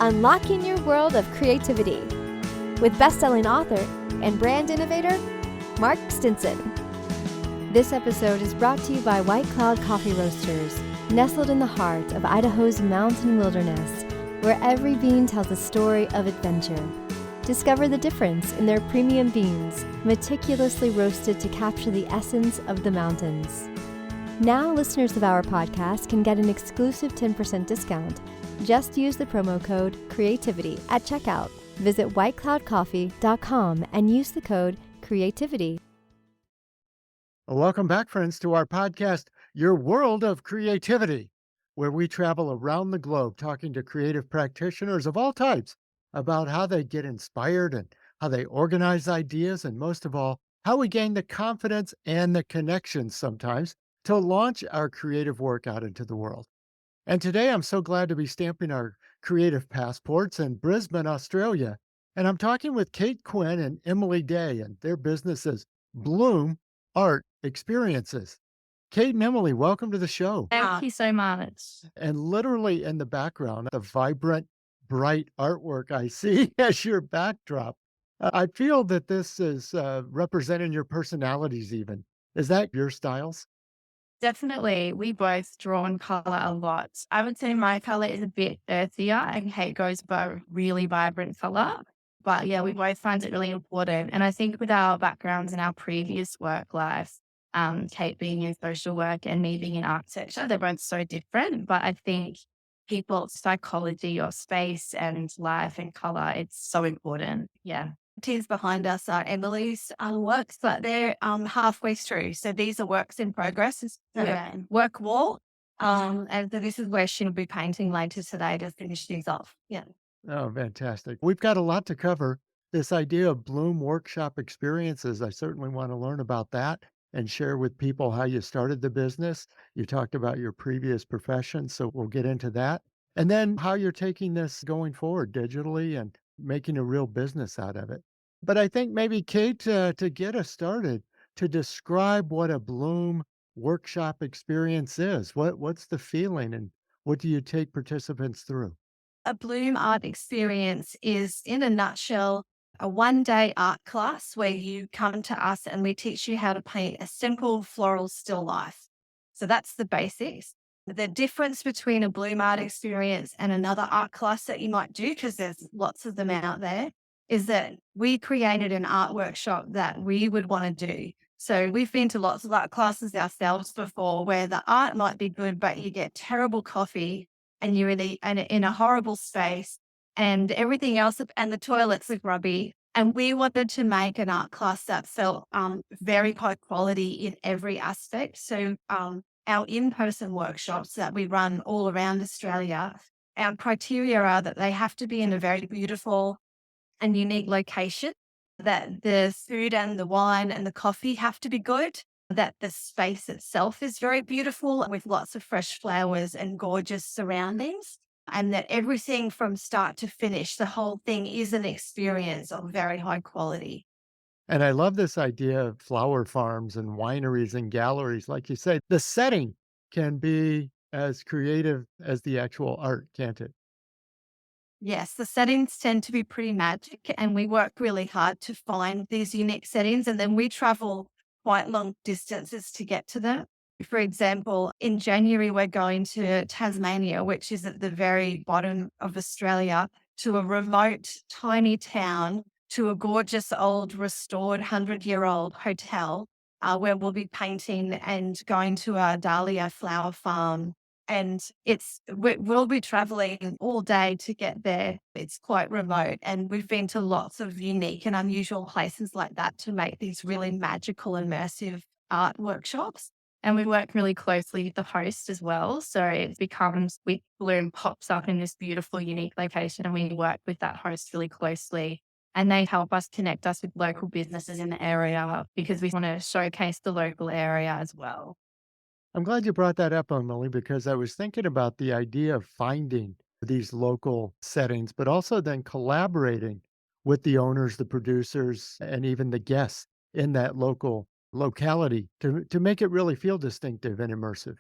unlocking your world of creativity with best-selling author and brand innovator, Mark Stinson. This episode is brought to you by White Cloud Coffee Roasters, nestled in the heart of Idaho's mountain wilderness, where every bean tells a story of adventure. Discover the difference in their premium beans, meticulously roasted to capture the essence of the mountains. Now, listeners of our podcast can get an exclusive 10% discount. Just use the promo code CREATIVITY at checkout. Visit whitecloudcoffee.com and use the code CREATIVITY. Welcome back, friends, to our podcast, Your World of Creativity, where we travel around the globe talking to creative practitioners of all types about how they get inspired and how they organize ideas, and most of all, how we gain the confidence and the connections sometimes to launch our creative work out into the world. And today I'm so glad to be stamping our creative passports in Brisbane, Australia. And I'm talking with Kate Quinn and Emily Day, and their business is Bloom Art Experiences. Kate and Emily, welcome to the show. Thank you so much. And literally in the background, the vibrant, bright artwork I see as your backdrop. I feel that this is representing your personalities even. Is that your styles? Definitely. We both draw on color a lot. I would say my color is a bit earthier and Kate goes for really vibrant color. But yeah, we both find it really important. And I think with our backgrounds in our previous work lives, Kate being in social work and me being in architecture, they're both so different. But I think people's psychology or space and life and color, it's so important. Yeah. Teams behind us are Emily's works, but they're halfway through. So these are works in progress. It's work wall. And so this is where she'll be painting later today to finish things off. Yeah. Oh, fantastic. We've got a lot to cover. This idea of Bloom Workshop Experiences, I certainly want to learn about that and share with people how you started the business. You talked about your previous profession, so we'll get into that. And then how you're taking this going forward digitally and making a real business out of it. But I think maybe, Kate, to get us started, to describe what a Bloom Workshop Experience is, what's the feeling and what do you take participants through? A Bloom art experience is, in a nutshell, a one-day art class where you come to us and we teach you how to paint a simple floral still life. So that's the basics. The difference between a Bloom art experience and another art class that you might do, because there's lots of them out there, is that we created an art workshop that we would want to do. So we've been to lots of art classes ourselves before where the art might be good, but you get terrible coffee and you're in a horrible space and everything else, and the toilets are grubby. And we wanted to make an art class that felt very high quality in every aspect. So our in-person workshops that we run all around Australia, our criteria are that they have to be in a very beautiful and unique location, that the food and the wine and the coffee have to be good, that the space itself is very beautiful with lots of fresh flowers and gorgeous surroundings, and that everything from start to finish, the whole thing is an experience of very high quality. And I love this idea of flower farms and wineries and galleries. Like you said, the setting can be as creative as the actual art, can't it? Yes, the settings tend to be pretty magic, and we work really hard to find these unique settings, and then we travel quite long distances to get to them. For example, in January, we're going to Tasmania, which is at the very bottom of Australia, to a remote, tiny town, to a gorgeous old restored 100-year-old hotel where we'll be painting and going to our dahlia flower farm. And we'll be traveling all day to get there. It's quite remote. And we've been to lots of unique and unusual places like that to make these really magical, immersive art workshops. And we work really closely with the host as well. So it becomes, Bloom pops up in this beautiful, unique location and we work with that host really closely. And they help us connect us with local businesses in the area because we want to showcase the local area as well. I'm glad you brought that up, Emily, because I was thinking about the idea of finding these local settings, but also then collaborating with the owners, the producers, and even the guests in that local locality to make it really feel distinctive and immersive.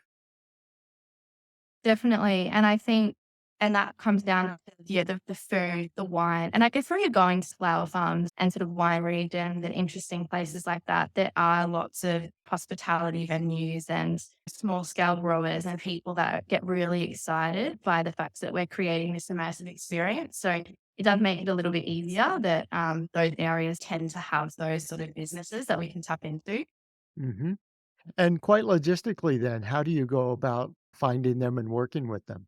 Definitely. And I think And that comes down to, yeah, the food, the wine. And I guess when you're going to flower farms and sort of wine regions and interesting places like that, there are lots of hospitality venues and small scale growers and people that get really excited by the fact that we're creating this immersive experience. So it does make it a little bit easier that those areas tend to have those sort of businesses that we can tap into. Hmm. And quite logistically, then, how do you go about finding them and working with them?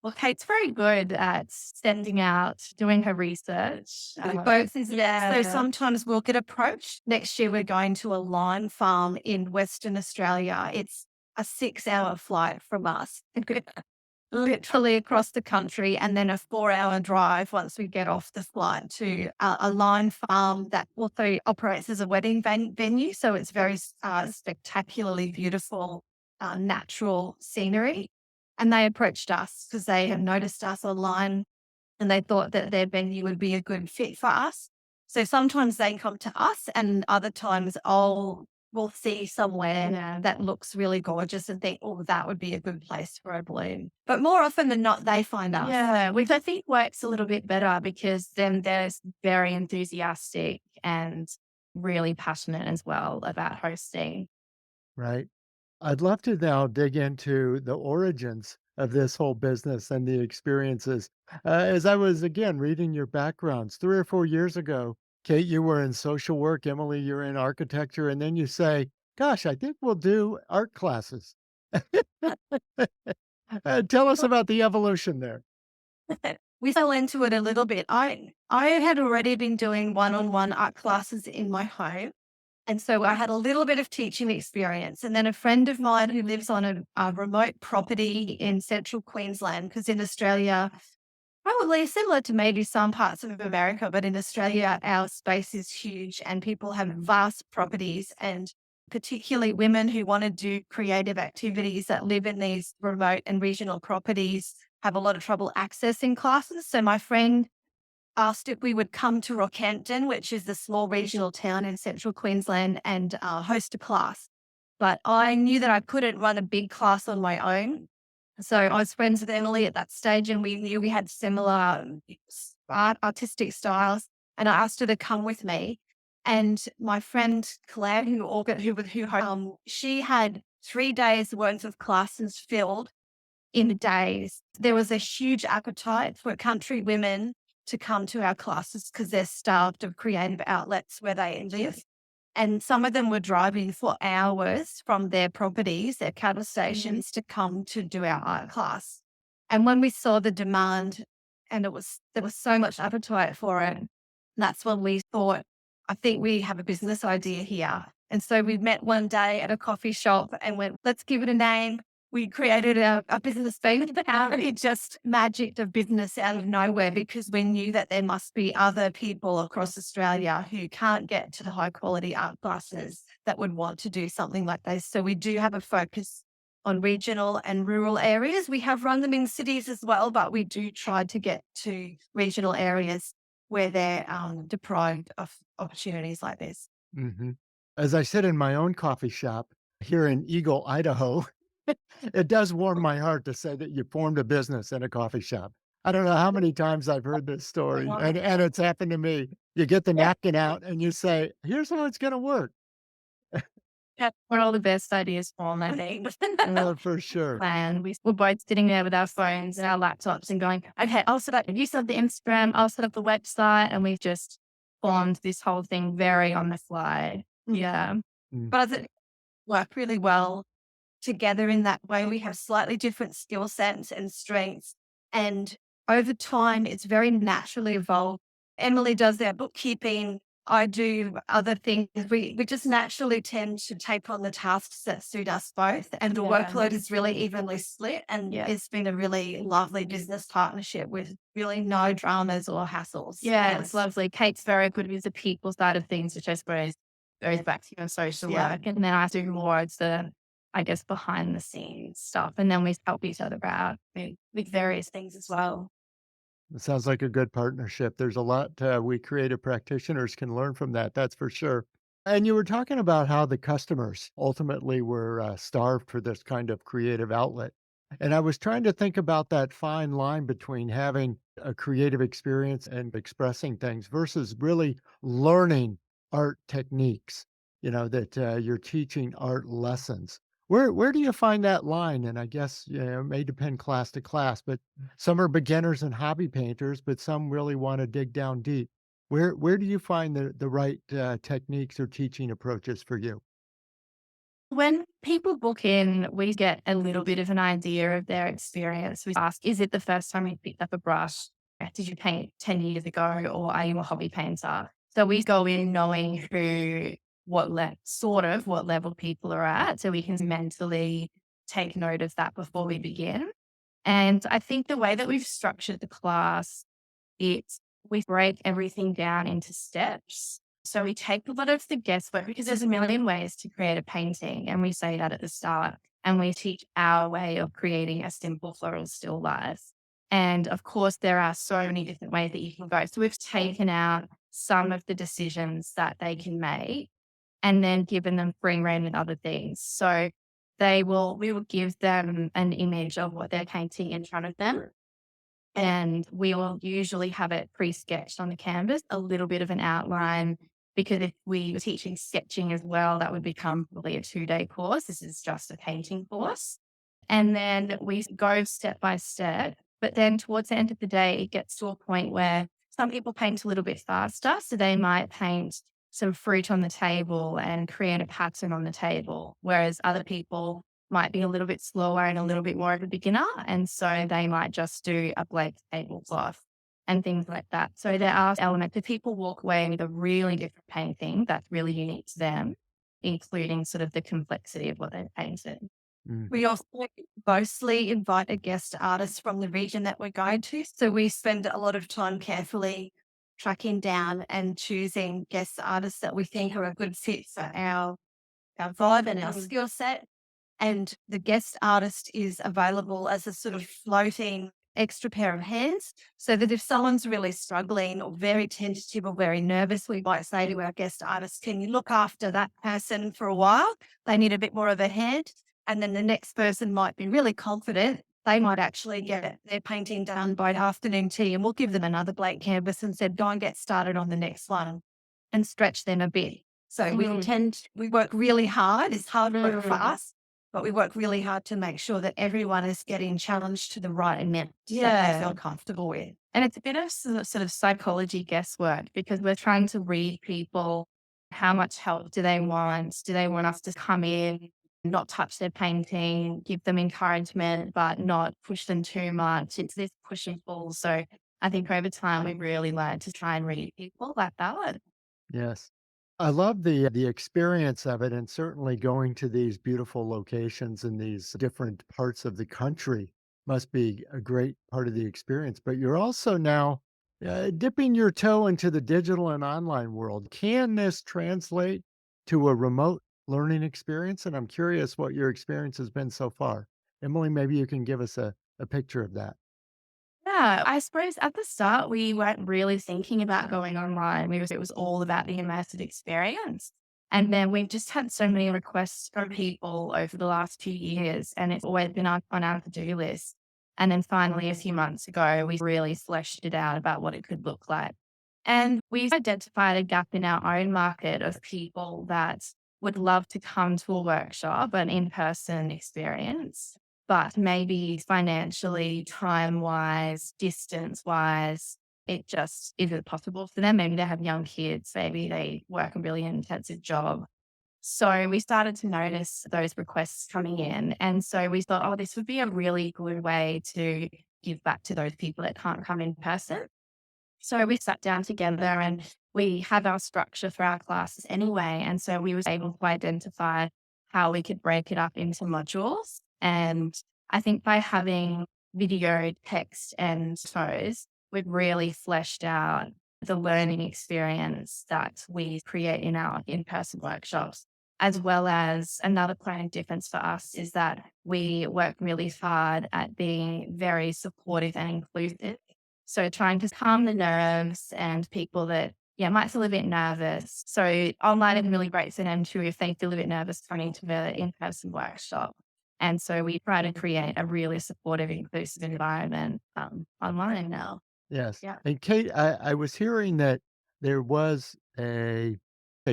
Well, Kate's very good at sending out, doing her research. Both is So sometimes we'll get approached. Next year, we're going to a lime farm in Western Australia. It's a 6-hour flight from us, literally across the country, and then a 4-hour drive once we get off the flight to a lime farm that also operates as a wedding venue. So it's very spectacularly beautiful, natural scenery. And they approached us because they had noticed us online and they thought that their venue would be a good fit for us. So sometimes they come to us and other times we'll see somewhere that looks really gorgeous and think, oh, that would be a good place for a bloom. But more often than not, they find us. Yeah, which I think works a little bit better because then there's very enthusiastic and really passionate as well about hosting. Right. I'd love to now dig into the origins of this whole business and the experiences. As I was, again, reading your backgrounds 3 or 4 years ago, Kate, you were in social work, Emily, you're in architecture, and then you say, gosh, I think we'll do art classes. Tell us about the evolution there. We fell into it a little bit. I had already been doing one-on-one art classes in my home. And so I had a little bit of teaching experience. And then a friend of mine who lives on a remote property in central Queensland, because in Australia, probably similar to maybe some parts of America, but in Australia, our space is huge and people have vast properties, and particularly women who want to do creative activities that live in these remote and regional properties have a lot of trouble accessing classes. So my friend asked if we would come to Rockhampton, which is the small regional town in central Queensland, and host a class. But I knew that I couldn't run a big class on my own. So I was friends with Emily at that stage, and we knew we had similar artistic styles. And I asked her to come with me. And my friend Claire, she had 3 days worth of classes filled in days. There was a huge appetite for country women to come to our classes because they're starved of creative outlets where they live. And some of them were driving for hours from their properties, their cattle stations, to come to do our art class. And when we saw the demand and there was so much appetite for it, that's when we thought, I think we have a business idea here. And so we met one day at a coffee shop and went, let's give it a name. We created a business based out. It just magicked a business out of nowhere because we knew that there must be other people across Australia who can't get to the high quality art classes that would want to do something like this. So we do have a focus on regional and rural areas. We have run them in cities as well, but we do try to get to regional areas where they're deprived of opportunities like this. Hmm. As I sit in my own coffee shop here in Eagle, Idaho, it does warm my heart to say that you formed a business in a coffee shop. I don't know how many times I've heard this story, and it's happened to me. You get the napkin out and you say, "Here's how it's gonna work." That's where all the best ideas form, I think. For sure. Plan. We were both sitting there with our phones and our laptops and going, okay, I'll set up, you set up the Instagram, I'll set up the website. And we've just formed this whole thing very on the fly. Yeah. Mm. But I think work really well together in that way. We have slightly different skill sets and strengths. And over time, it's very naturally evolved. Emily does their bookkeeping. I do other things. We just naturally tend to take on the tasks that suit us both. And the workload is really evenly split. And it's been a really lovely business partnership with really no dramas or hassles. Yeah, it's lovely. Kate's very good with the people side of things, which I suppose goes back to your social work. And then I do more of the, I guess, behind the scenes stuff. And then we help each other out with various things as well. It sounds like a good partnership. There's a lot we creative practitioners can learn from that, that's for sure. And you were talking about how the customers ultimately were starved for this kind of creative outlet. And I was trying to think about that fine line between having a creative experience and expressing things versus really learning art techniques, that you're teaching art lessons. Where do you find that line? And I guess, it may depend class to class, but some are beginners and hobby painters, but some really want to dig down deep. Where do you find the right techniques or teaching approaches for you? When people book in, we get a little bit of an idea of their experience. We ask, is it the first time you picked up a brush? Did you paint 10 years ago, or are you a hobby painter? So we go in knowing what level people are at, so we can mentally take note of that before we begin. And I think the way that we've structured the class, it's we break everything down into steps. So we take a lot of the guesswork because there's a million ways to create a painting. And we say that at the start. And we teach our way of creating a simple floral still life. And of course, there are so many different ways that you can go. So we've taken out some of the decisions that they can make and then given them free rein with other things. So we will give them an image of what they're painting in front of them. And we will usually have it pre-sketched on the canvas, a little bit of an outline, because if we were teaching sketching as well, that would become probably a 2-day course. This is just a painting course. And then we go step by step. But then towards the end of the day, it gets to a point where some people paint a little bit faster. So they might paint some fruit on the table and create a pattern on the table, whereas other people might be a little bit slower and a little bit more of a beginner. And so they might just do a blank tablecloth and things like that. So there are elements that people walk away with a really different painting that's really unique to them, including sort of the complexity of what they've painted. Mm. We also mostly invite a guest artist from the region that we're going to. So we spend a lot of time carefully tracking down and choosing guest artists that we think are a good fit for our vibe and our skill set. And the guest artist is available as a sort of floating extra pair of hands, so that if someone's really struggling or very tentative or very nervous, we might say to our guest artist, can you look after that person for a while? They need a bit more of a hand. And then the next person might be really confident. They might actually get their painting done by afternoon tea, and we'll give them another blank canvas and said, go and get started on the next one and stretch them a bit. So we work really hard. It's hard work for us, but we work really hard to make sure that everyone is getting challenged to the right amount that they feel comfortable with. And it's a bit of sort of psychology guesswork because we're trying to read people. How much help do they want? Do they want us to come in, not touch their painting, give them encouragement, but not push them too much? It's this push and pull. So I think over time, we've really learned to try and read people like that. Yes. I love the experience of it, and certainly going to these beautiful locations in these different parts of the country must be a great part of the experience. But you're also now dipping your toe into the digital and online world. Can this translate to a remote learning experience? And I'm curious what your experience has been so far. Emily, maybe you can give us a picture of that. Yeah, I suppose at the start, we weren't really thinking about going online. It was all about the immersive experience. And then we've just had so many requests from people over the last few years, and it's always been on our to-do list. And then finally, a few months ago, we really fleshed it out about what it could look like. And we've identified a gap in our own market of people that would love to come to a workshop, an in-person experience, but maybe financially, time wise, distance wise, it just isn't possible for them. Maybe they have young kids, maybe they work a really intensive job. So we started to notice those requests coming in. And so we thought, oh, this would be a really good way to give back to those people that can't come in person. So we sat down together and we have our structure for our classes anyway. And so we was able to identify how we could break it up into modules. And I think by having video, text, and photos, we've really fleshed out the learning experience that we create in our in-person workshops. As well as another point of difference for us is that we work really hard at being very supportive and inclusive. So trying to calm the nerves and people that, might feel a bit nervous. So online is really great for them too if they feel a bit nervous coming to the in-person workshop. And so we try to create a really supportive, inclusive environment online now. Yes. Yeah. And Kate, I was hearing that there was a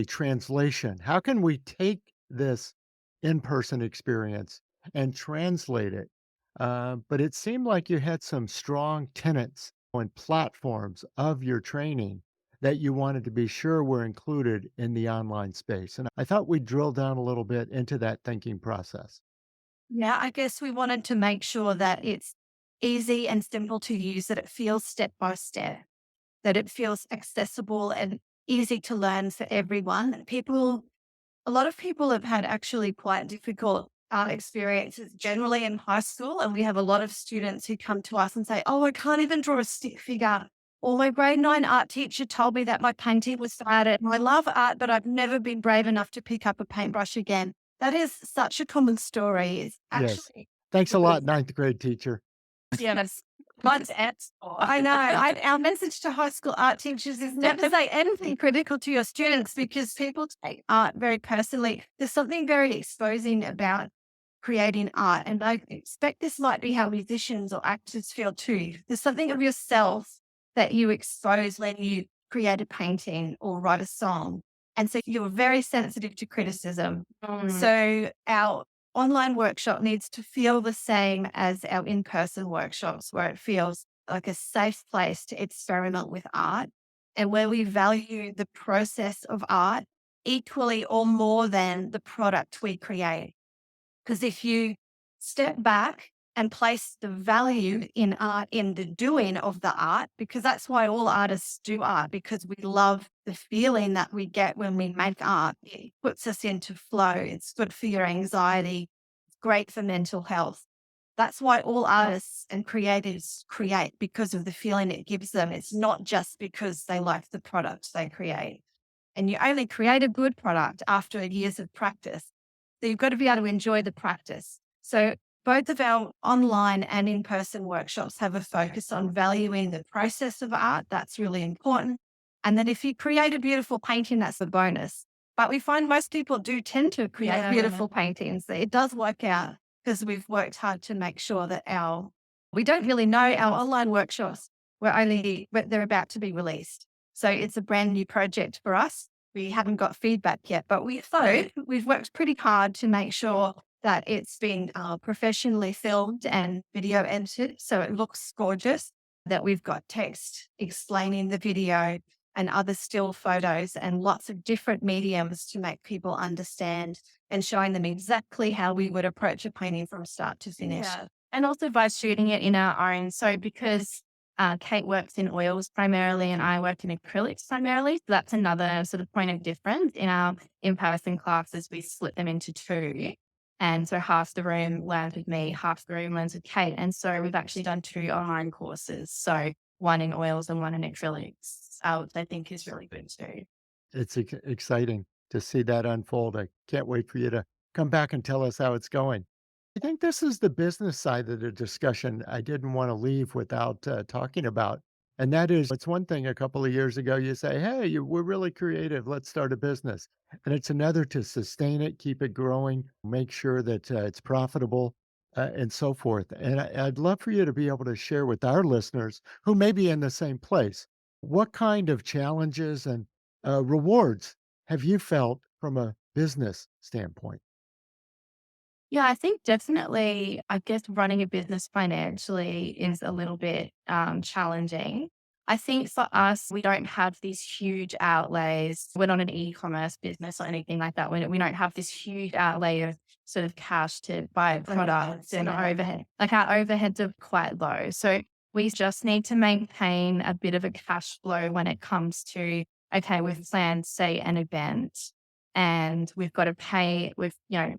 translation. How can we take this in-person experience and translate it? But it seemed like you had some strong tenets and platforms of your training that you wanted to be sure were included in the online space. And I thought we'd drill down a little bit into that thinking process. Yeah, I guess we wanted to make sure that it's easy and simple to use, that it feels step by step, that it feels accessible and easy to learn for everyone. A lot of people have had actually quite difficult experiences generally in high school. And we have a lot of students who come to us and say, oh, I can't even draw a stick figure. Or my grade 9 art teacher told me that my painting was bad. And I love art, but I've never been brave enough to pick up a paintbrush again. That is such a common story. It's Yes. actually Thanks a lot, ninth grade teacher. yes. Mine's I know. Our message to high school art teachers is never say anything critical to your students because people take art very personally. There's something very exposing about creating art. And I expect this might be how musicians or actors feel too. There's something of yourself that you expose when you create a painting or write a song. And so you're very sensitive to criticism. So our online workshop needs to feel the same as our in-person workshops, where it feels like a safe place to experiment with art and where we value the process of art equally or more than the product we create. Because if you step back and place the value in art in the doing of the art, because that's why all artists do art, because we love the feeling that we get when we make art. It puts us into flow. It's good for your anxiety. It's great for mental health. That's why all artists and creatives create, because of the feeling it gives them. It's not just because they like the product they create. And you only create a good product after years of practice. So you've got to be able to enjoy the practice. So both of our online and in-person workshops have a focus on valuing the process of art. That's really important. And then if you create a beautiful painting, that's a bonus. But we find most people do tend to create beautiful paintings. It does work out because we've worked hard to make sure that we don't really know our online workshops. They're about to be released. So it's a brand new project for us. We haven't got feedback yet, but we've worked pretty hard to make sure that it's been professionally filmed and video edited. So it looks gorgeous, that we've got text explaining the video and other still photos and lots of different mediums to make people understand and showing them exactly how we would approach a painting from start to finish. Yeah. And also by shooting it in our own. So because Kate works in oils primarily and I work in acrylics primarily. So that's another sort of point of difference. In our in-person classes, we split them into two. And so half the room learns with me, half the room learns with Kate. And so we've actually done 2 online courses. So one in oils and one in acrylics, which I think is really good too. It's exciting to see that unfold. I can't wait for you to come back and tell us how it's going. I think this is the business side of the discussion I didn't want to leave without talking about. And that is, it's one thing a couple of years ago, you say, hey, we're really creative. Let's start a business. And it's another to sustain it, keep it growing, make sure that it's profitable and so forth. And I'd love for you to be able to share with our listeners who may be in the same place. What kind of challenges and rewards have you felt from a business standpoint? Yeah, I think definitely, I guess running a business financially is a little bit challenging. I think for us, we don't have these huge outlays. We're not an e-commerce business or anything like that. We don't have this huge outlay of sort of cash to buy products and overhead. Like our overheads are quite low. So we just need to maintain a bit of a cash flow when it comes to, okay, we've planned, say, an event and we've got to pay,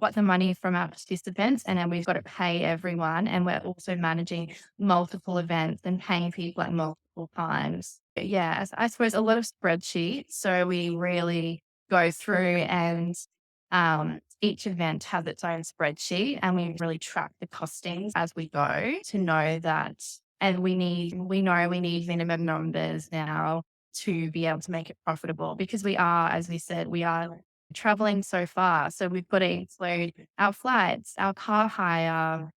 got the money from our participants and then we've got to pay everyone. And we're also managing multiple events and paying people at multiple times. But yeah, I suppose a lot of spreadsheets. So we really go through and each event has its own spreadsheet and we really track the costings as we go to know that. And we know we need minimum numbers now to be able to make it profitable because we are, as we said, we are traveling so far. So we've got to include our flights, our car hire,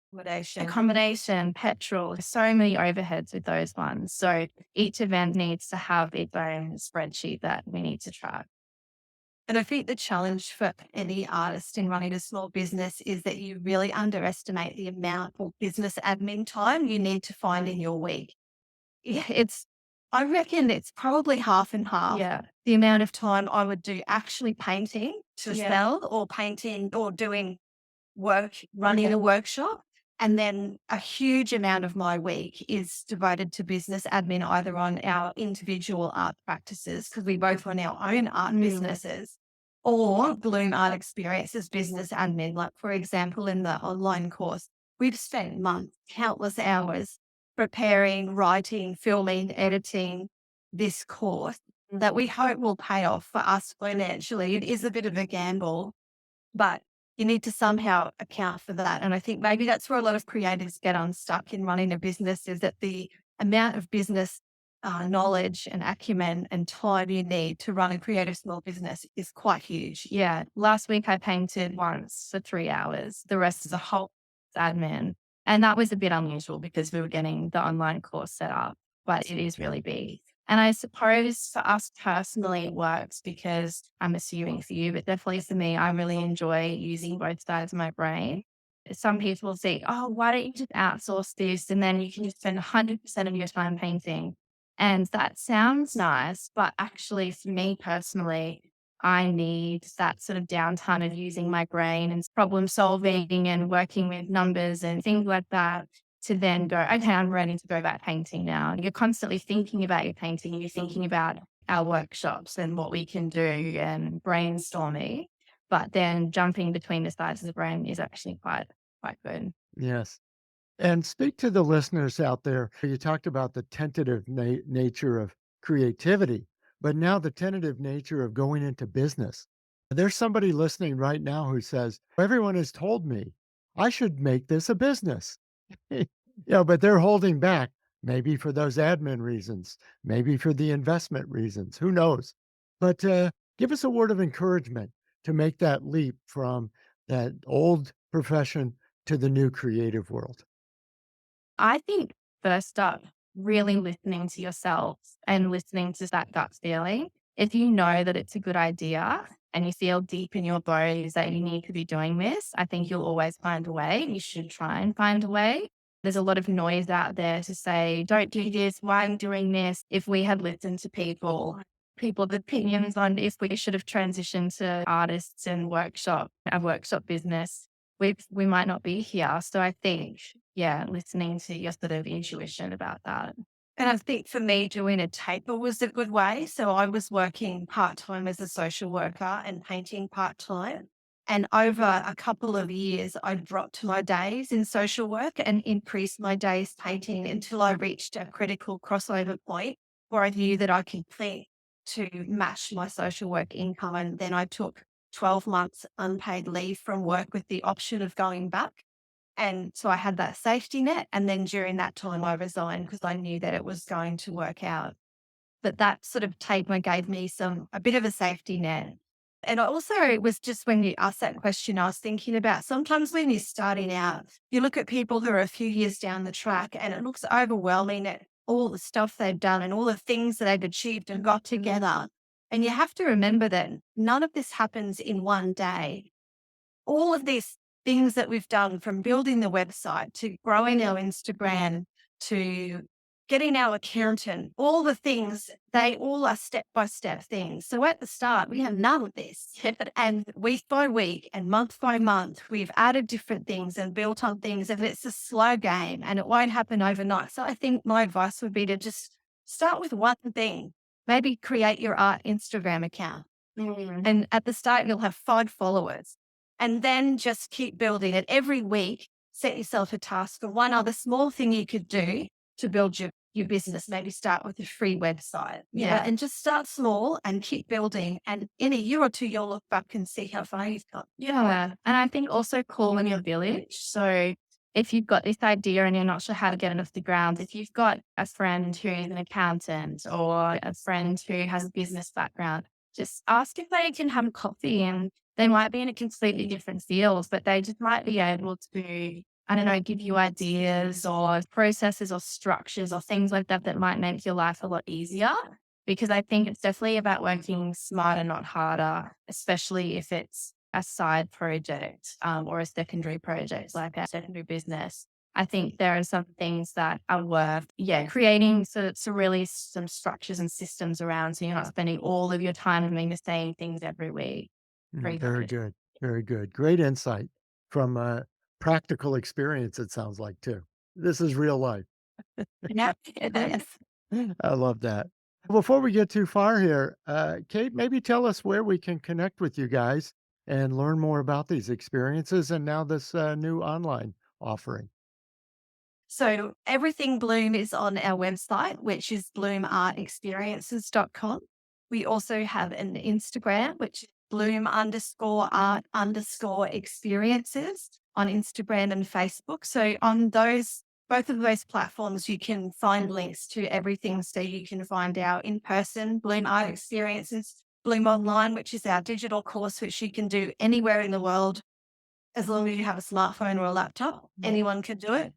accommodation, petrol, so many overheads with those ones. So each event needs to have its own spreadsheet that we need to track. And I think the challenge for any artist in running a small business is that you really underestimate the amount of business admin time you need to find in your week. I reckon it's probably half and half. Yeah. The amount of time I would do actually painting to Yeah. sell, or painting or doing work, running a workshop. And then a huge amount of my week is devoted to business admin, either on our individual art practices, because we both run our own art businesses, or Bloom Art Experiences business admin. Like, for example, in the online course, we've spent months, countless hours preparing, writing, filming, editing this course that we hope will pay off for us financially. It is a bit of a gamble, but you need to somehow account for that. And I think maybe that's where a lot of creatives get unstuck in running a business, is that the amount of business knowledge and acumen and time you need to run a creative small business is quite huge. Yeah. Last week I painted once for 3 hours. The rest is a whole admin. And that was a bit unusual because we were getting the online course set up, but it is really big. And I suppose for us personally, it works because I'm assuming for you, but definitely for me, I really enjoy using both sides of my brain. Some people say, oh, why don't you just outsource this? And then you can just spend 100% of your time painting. And that sounds nice, but actually for me personally, I need that sort of downtime of using my brain and problem solving and working with numbers and things like that, to then go, okay, I'm ready to go back painting now. And you're constantly thinking about your painting, and you're thinking about our workshops and what we can do and brainstorming. But then jumping between the sides of the brain is actually quite good. Yes. And speak to the listeners out there. You talked about the tentative nature of creativity, but now the tentative nature of going into business. There's somebody listening right now who says, everyone has told me I should make this a business. But they're holding back, maybe for those admin reasons, maybe for the investment reasons, who knows? But give us a word of encouragement to make that leap from that old profession to the new creative world. I think first up, really listening to yourself and listening to that gut feeling. If you know that it's a good idea and you feel deep in your bones that you need to be doing this, I think you'll always find a way. You should try and find a way. There's a lot of noise out there to say, don't do this, why I'm doing this. If we had listened to people's opinions on if we should have transitioned to artists and a workshop business, we might not be here. So I think, listening to your sort of intuition about that. And I think for me, doing a taper was a good way. So I was working part-time as a social worker and painting part-time. And over a couple of years, I dropped my days in social work and increased my days painting until I reached a critical crossover point where I knew that I could plan to match my social work income. And then I took 12 months unpaid leave from work with the option of going back. And so I had that safety net. And then during that time, I resigned because I knew that it was going to work out. But that sort of taper gave me a bit of a safety net. And I also, it was just when you asked that question, I was thinking about sometimes when you're starting out, you look at people who are a few years down the track and it looks overwhelming at all the stuff they've done and all the things that they've achieved and got together. And you have to remember that none of this happens in one day. All of these things that we've done, from building the website to growing our Instagram to getting our accountant, all the things, they all are step-by-step things. So at the start, we have none of this. And week by week and month by month, we've added different things and built on things. And it's a slow game and it won't happen overnight. So I think my advice would be to just start with one thing. Maybe create your art Instagram account. And at the start, you'll have 5 followers. And then just keep building it. Every week, set yourself a task for one other small thing you could do to build your business. Maybe start with a free website. And just start small and keep building. And in a year or two, you'll look back and see how far you've got. Yeah. And I think also call in your village. So if you've got this idea and you're not sure how to get it off the ground, if you've got a friend who is an accountant or a friend who has a business background, just ask if they can have a coffee, and they might be in a completely different field, but they just might be able to, I don't know, give you ideas or processes or structures or things like that that might make your life a lot easier. Because I think it's definitely about working smarter, not harder, especially if it's a side project or a secondary project, like a secondary business. I think there are some things that are worth, creating so really some structures and systems around, so you're not spending all of your time doing the same things every week. Very Very good. good. Very good. Great insight from practical experience, it sounds like, too. This is real life. Yeah, it is. I love that. Before we get too far here, Kate, maybe tell us where we can connect with you guys and learn more about these experiences and now this new online offering. So everything Bloom is on our website, which is bloomartexperiences.com. We also have an Instagram, which is bloom_art_experiences on Instagram and Facebook. So on both of those platforms, you can find links to everything. So you can find our in-person Bloom Art Experiences, Bloom Online, which is our digital course, which you can do anywhere in the world. As long as you have a smartphone or a laptop, anyone can do it.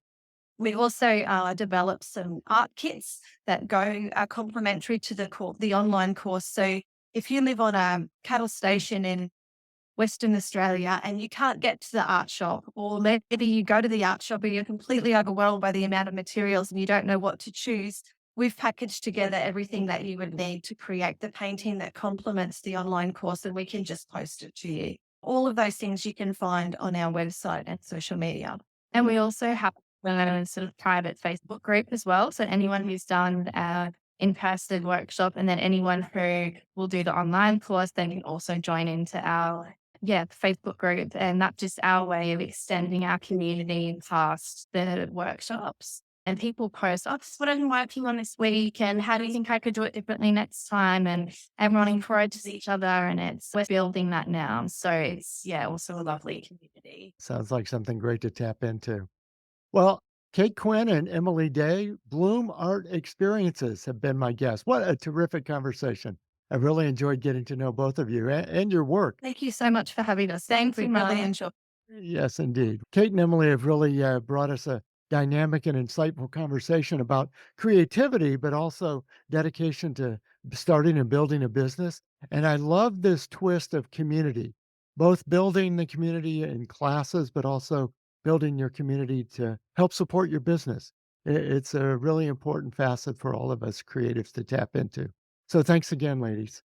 We also developed some art kits that are complementary to the online course. So if you live on a cattle station in Western Australia and you can't get to the art shop, or maybe you go to the art shop and you're completely overwhelmed by the amount of materials and you don't know what to choose, we've packaged together everything that you would need to create the painting that complements the online course, and we can just post it to you. All of those things you can find on our website and social media. And we also have a sort of private Facebook group as well. So anyone who's done in-person workshop, and then anyone who will do the online course, then can also join into our Facebook group. And that's just our way of extending our community past the workshops. And people post, oh, this is what I'm working on this week, and how do you think I could do it differently next time? And everyone encourages each other, and we're building that now. So it's also a lovely community. Sounds like something great to tap into. Well, Kate Quinn and Emily Day, Bloom Art Experiences, have been my guests. What a terrific conversation. I really enjoyed getting to know both of you and your work. Thank you so much for having us. Thank We you, really Mel. enjoyed. Yes, indeed. Kate and Emily have really brought us a dynamic and insightful conversation about creativity, but also dedication to starting and building a business. And I love this twist of community, both building the community in classes, but also building your community to help support your business. It's a really important facet for all of us creatives to tap into. So thanks again, ladies.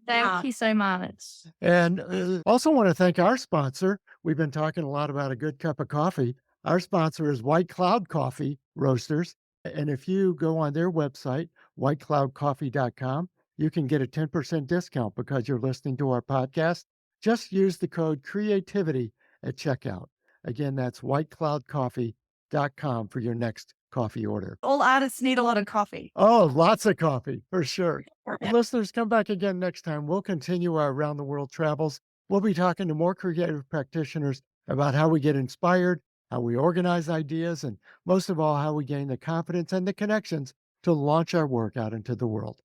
Thank you so much. And also want to thank our sponsor. We've been talking a lot about a good cup of coffee. Our sponsor is White Cloud Coffee Roasters. And if you go on their website, whitecloudcoffee.com, you can get a 10% discount because you're listening to our podcast. Just use the code creativity at checkout. Again, that's whitecloudcoffee.com for your next coffee order. All artists need a lot of coffee. Oh, lots of coffee, for sure. Listeners, come back again next time. We'll continue our around the world travels. We'll be talking to more creative practitioners about how we get inspired, how we organize ideas, and most of all, how we gain the confidence and the connections to launch our work out into the world.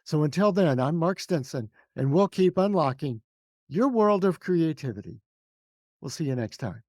So until then, I'm Mark Stinson, and we'll keep unlocking your world of creativity. We'll see you next time.